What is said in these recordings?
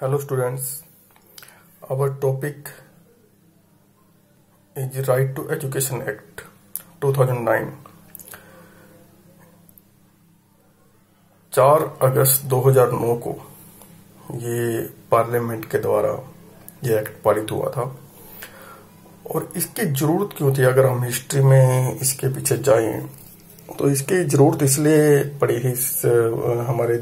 Hello students, our topic is Right to Education Act 2009। 4 अगस्त 2009 को ये parliament के द्वारा ये एक्ट पारित हुआ था। और इसकी जरूरत क्यों थी? अगर हम हिस्ट्री में इसके पीछे जाएं तो इसकी जरूरत इसलिए पड़ी है हमारे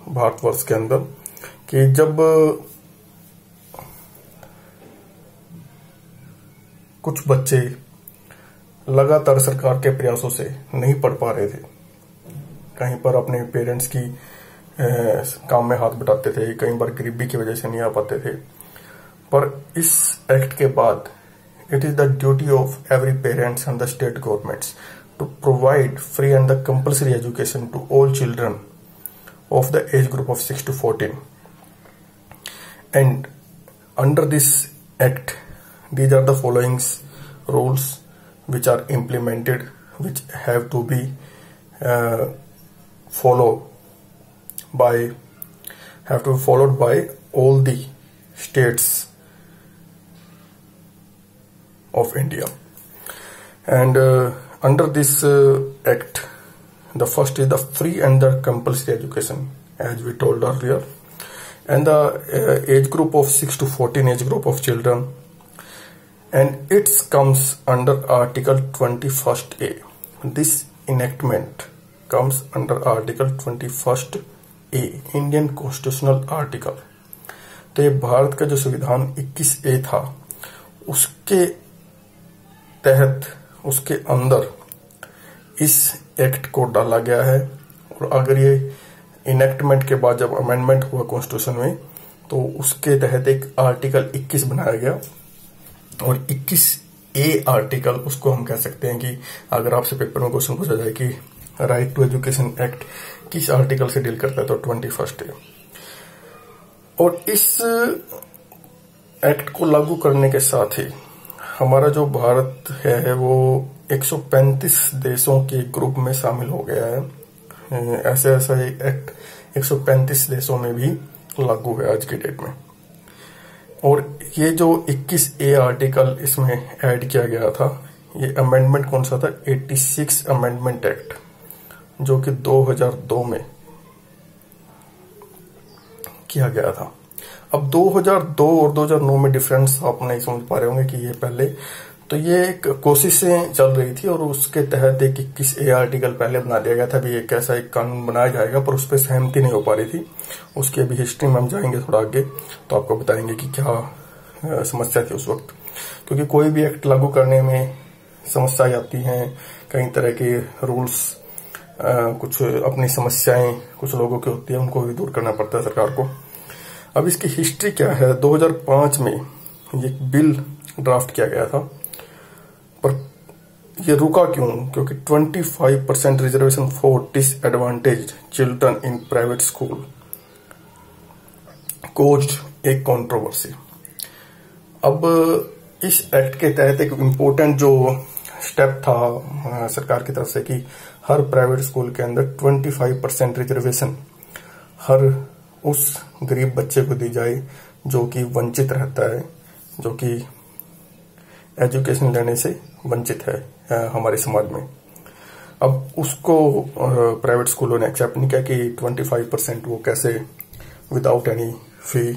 भारतवर्ष के अंदर कि जब कुछ बच्चे लगातार सरकार के प्रयासों से नहीं पढ़ पा रहे थे, कहीं पर अपने पेरेंट्स की काम में हाथ बटाते थे, कई बार गरीबी की वजह से नहीं आ पाते थे। पर इस एक्ट के बाद it is the duty of every parents and the state governments to provide free and the compulsory education to all children of the age group of 6 to 14. And under this act, these are the following rules which are implemented, which have to be followed by all the states of India. And under this act, the first is the free and the compulsory education, as we told earlier, and the age group of 6 to 14 age group of children, and it comes under Article 21A. This enactment comes under Article 21A, Indian Constitutional Article. तो ये भारत का जो संविधान 21A था, उसके तहत उसके अंदर इस एक्ट को डाला गया है। और अगर ये इनेक्टमेंट के बाद जब अमेंडमेंट हुआ कॉन्स्टिट्यूशन में, तो उसके तहत एक आर्टिकल 21 बनाया गया। और 21A आर्टिकल उसको हम कह सकते हैं कि अगर आपसे पेपर में क्वेश्चन पूछा जाए कि राइट टू एजुकेशन एक्ट किस आर्टिकल से डील करता है, तो 21 है। और इस एक्ट को लागू करने के साथ ही हमारा जो भारत है वो 135 देशों के ग्रुप में शामिल हो गया है। ऐसा एक एक्ट 135 देशों में भी लागू है आज की डेट में। और ये जो 21A आर्टिकल इसमें ऐड किया गया था, ये अमेंडमेंट कौन सा था? 86 अमेंडमेंट एक्ट, जो कि 2002 में किया गया था। अब 2002 और 2009 में डिफरेंस आप नहीं समझ पा रहे होंगे कि ये पहले तो ये एक कोशिशें चल रही थी और उसके तहत एक 21A आर्टिकल पहले बना दिया गया था। अभी एक ऐसा एक कानून बनाया जाएगा, पर उस पर सहमति नहीं हो पा रही थी। उसकी अभी हिस्ट्री में हम जाएंगे थोड़ा आगे, तो आपको बताएंगे कि क्या समस्या थी उस वक्त। क्योंकि कोई भी एक्ट लागू करने में समस्याएं आती हैं, कई तरह के रूल्स, कुछ अपनी समस्याएं कुछ लोगों की होती है, उनको भी दूर करना पड़ता है सरकार को। अब इसकी हिस्ट्री क्या है? 2005 में ये बिल ड्राफ्ट किया गया था, पर ये रुका क्यों? क्योंकि 25% reservation for disadvantaged children in private school caused एक कंट्रोवर्सी। अब इस एक्ट के तहत एक इम्पोर्टेंट जो स्टेप था सरकार की तरफ से कि हर प्राइवेट स्कूल के अंदर 25% रिजर्वेशन हर उस गरीब बच्चे को दी जाए जो कि वंचित रहता है, जो कि एजुकेशन लेने से वंचित है हमारे समाज में। अब उसको प्राइवेट स्कूलों ने एक्सेप्ट नहीं किया कि 25% वो कैसे विदाउट एनी फी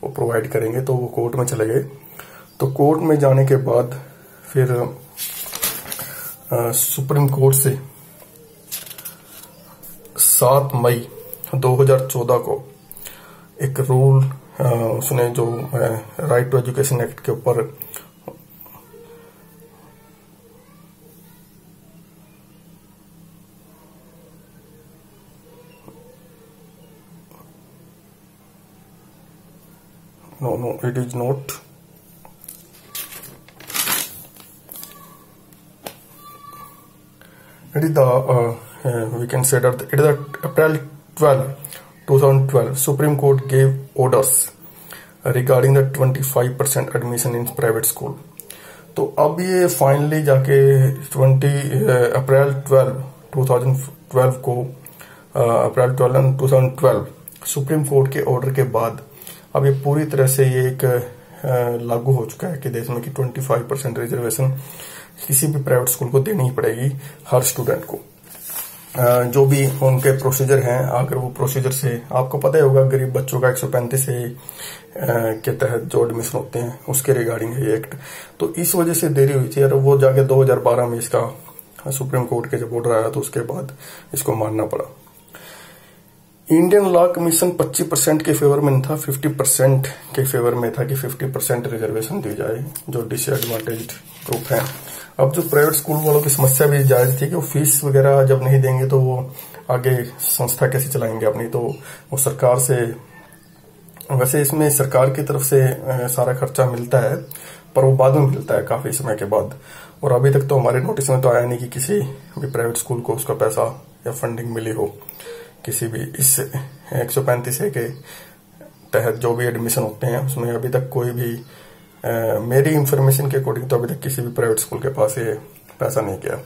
वो प्रोवाइड करेंगे, तो वो कोर्ट में चले गए। तो कोर्ट में जाने के बाद फिर सुप्रीम कोर्ट से 7 मई 2014 को एक रूल उसने जो राइट टू एजुकेशन एक्ट के ऊपर no it is not, it is the we can say that it is April 12, 2012 Supreme Court gave orders regarding the 25% admission in private school। तो अब ये फाइनली जाके अप्रैल 12, 2012 को अप्रैल 2012 सुप्रीम कोर्ट के order के बाद अब ये पूरी तरह से ये एक लागू हो चुका है कि देश में कि 25% रिजर्वेशन किसी भी प्राइवेट स्कूल को देनी ही पड़ेगी हर स्टूडेंट को। जो भी उनके प्रोसीजर हैं, अगर वो प्रोसीजर से आपको पता ही होगा, गरीब बच्चों का 135 के तहत जो एडमिशन होते हैं उसके रिगार्डिंग है ये एक्ट। तो इस वजह से देरी हुई थी और वो जाके 2012 में इसका सुप्रीम कोर्ट के जब ऑर्डर आया तो उसके बाद इसको मानना पड़ा। इंडियन लॉ कमीशन 25% के फेवर में नहीं था, 50% के फेवर में था कि 50% रिजर्वेशन दी जाए जो डिसएडवांटेज्ड ग्रुप है। अब जो प्राइवेट स्कूल वालों की समस्या भी जायज थी कि वो फीस वगैरह जब नहीं देंगे तो वो आगे संस्था कैसे चलाएंगे अपनी, तो वो सरकार से, वैसे इसमें सरकार की तरफ से सारा खर्चा मिलता है पर वो बाद में मिलता है काफी समय के बाद। और अभी तक तो हमारे नोटिस में तो आया नहीं कि किसी भी प्राइवेट स्कूल को उसका पैसा या फंडिंग मिली हो किसी भी इस 135 के तहत जो भी एडमिशन होते हैं उसमें अभी तक कोई भी मेरी इंफॉर्मेशन के अकॉर्डिंग तो अभी तक किसी भी प्राइवेट स्कूल के पास ये पैसा नहीं गया।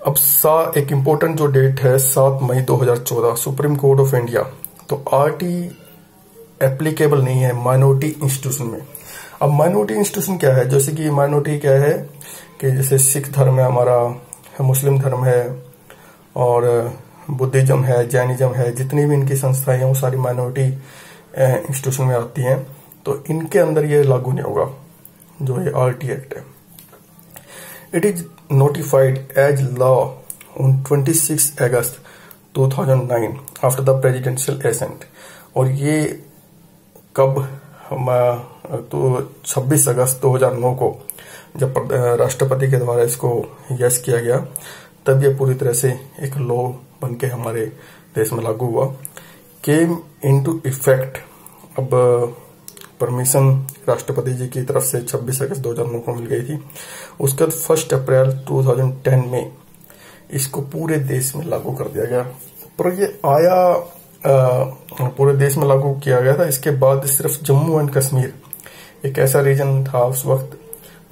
अब एक इम्पोर्टेंट जो डेट है 7 मई 2014 सुप्रीम कोर्ट ऑफ इंडिया, तो आरटी एप्लीकेबल नहीं है माइनॉरिटी इंस्टीट्यूशन में। अब माइनॉरिटी इंस्टीट्यूशन क्या है, जैसे कि माइनॉरिटी क्या है कि जैसे सिख धर्म है हमारा, मुस्लिम धर्म है और बुद्धिज्म है, जैनिज्म है, जितनी भी इनकी संस्थाएं हैं वो सारी माइनॉरिटी इंस्टीट्यूशन में आती हैं, तो इनके अंदर ये लागू नहीं होगा जो ये आरटी एक्ट है। It is notified as law on 26 August 2009 after the presidential assent, और ये कब तो 26 अगस्त 2009 को जब राष्ट्रपति के द्वारा इसको यस किया गया तब ये पूरी तरह से एक लॉ बनके हमारे देश में लागू हुआ, केम इनटू इफेक्ट। अब परमिशन राष्ट्रपति जी की तरफ से 26 अगस्त 2009 को मिल गई थी। उसके बाद 1 अप्रैल 2010 में इसको पूरे देश में लागू कर दिया गया, पर ये आया पूरे देश में लागू किया गया था। इसके बाद सिर्फ जम्मू एंड कश्मीर एक ऐसा रीजन था उस वक्त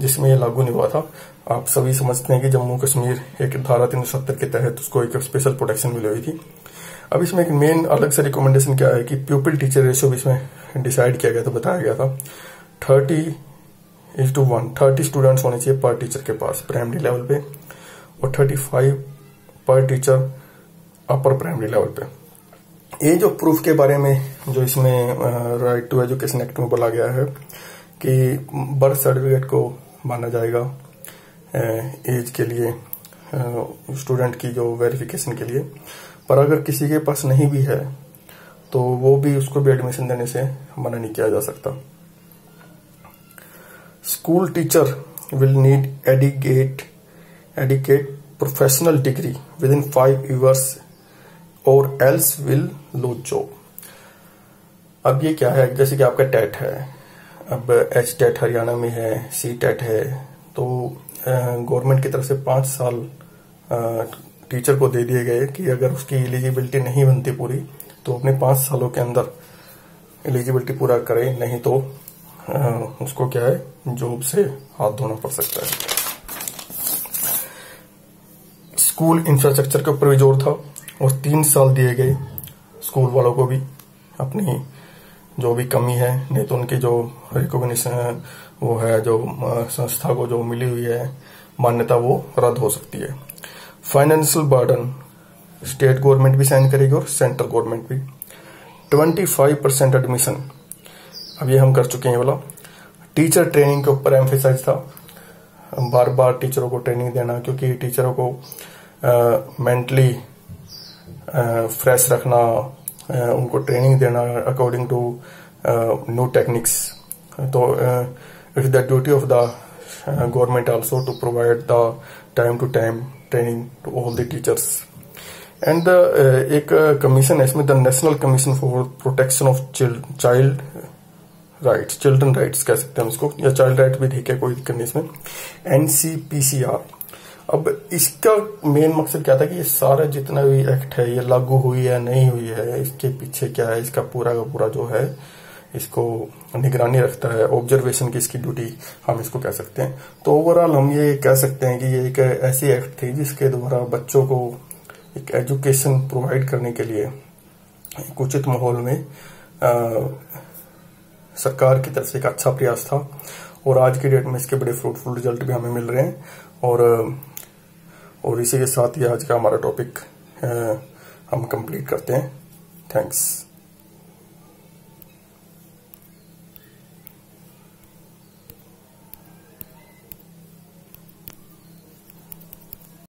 जिसमें ये लागू नहीं हुआ था। आप सभी समझते हैं कि जम्मू कश्मीर एक धारा 370 के तहत उसको एक स्पेशल प्रोटेक्शन मिली हुई थी। अब इसमें एक मेन अलग से रिकमेंडेशन क्या है कि प्यूपिल टीचर रेशियो भी इसमें डिसाइड किया गया था, बताया गया था 30:1, 30 स्टूडेंट्स होने चाहिए पर टीचर के पास प्राइमरी लेवल पे और 35 पर टीचर अपर प्राइमरी लेवल पे। ये जो प्रूफ के बारे में जो इसमें राइट टू एजुकेशन एक्ट में बोला गया है कि बर्थ सर्टिफिकेट को माना जाएगा एज के लिए स्टूडेंट की जो वेरिफिकेशन के लिए, पर अगर किसी के पास नहीं भी है तो वो भी उसको भी एडमिशन देने से मना नहीं किया जा सकता। School teacher will need adequate professional degree with in 5 years और एल्स विल लूज जॉब। अब ये क्या है, जैसे कि आपका टेट है, अब एच टेट हरियाणा में है, सी टेट है, तो गवर्नमेंट की तरफ से 5 साल टीचर को दे दिए गए कि अगर उसकी एलिजिबिलिटी नहीं बनती पूरी तो अपने 5 सालों के अंदर एलिजिबिलिटी पूरा करे, नहीं तो उसको क्या है जॉब से हाथ धोना पड़ सकता है। स्कूल इंफ्रास्ट्रक्चर के ऊपर भी जोर था और 3 साल दिए गए स्कूल वालों को भी अपनी जो भी कमी है, नहीं तो उनकी जो रिकॉग्निशन वो है जो संस्था को जो मिली हुई है मान्यता वो रद्द हो सकती है। फाइनेंशियल बर्डन स्टेट गवर्नमेंट भी साइन करेगी और सेंट्रल गवर्नमेंट भी। 25% एडमिशन, अब ये हम कर चुके हैं वाला। टीचर ट्रेनिंग के ऊपर एम्फेसाइज था, बार बार टीचरों को ट्रेनिंग देना, क्योंकि टीचरों को मेंटली फ्रेश रखना, उनको ट्रेनिंग देना अकॉर्डिंग टू न्यू टेक्निक्स। तो it's the duty of the government also to provide the time to time training to all the teachers. And एक कमीशन है इसमें, the national commission for protection of child rights, children rights कह सकते हैं इसको, या child right भी ठीक है, कोई दिक्कत नहीं इसमें, NCPCR। अब इसका मेन मकसद क्या था कि ये सारा जितना भी एक्ट है ये लागू हुई है नहीं हुई है, इसके पीछे क्या है, इसका पूरा का पूरा जो है इसको निगरानी रखता है, ऑब्जर्वेशन की इसकी ड्यूटी हम इसको कह सकते हैं। तो ओवरऑल हम ये कह सकते हैं कि ये एक ऐसी एक्ट थी जिसके द्वारा बच्चों को एक एजुकेशन प्रोवाइड करने के लिए एक उचित माहौल में सरकार की तरफ से एक अच्छा प्रयास था और आज की डेट में इसके बड़े फ्रूटफुल रिजल्ट भी हमें मिल रहे हैं। और इसी के साथ ही आज का हमारा टॉपिक हम कंप्लीट करते हैं। थैंक्स।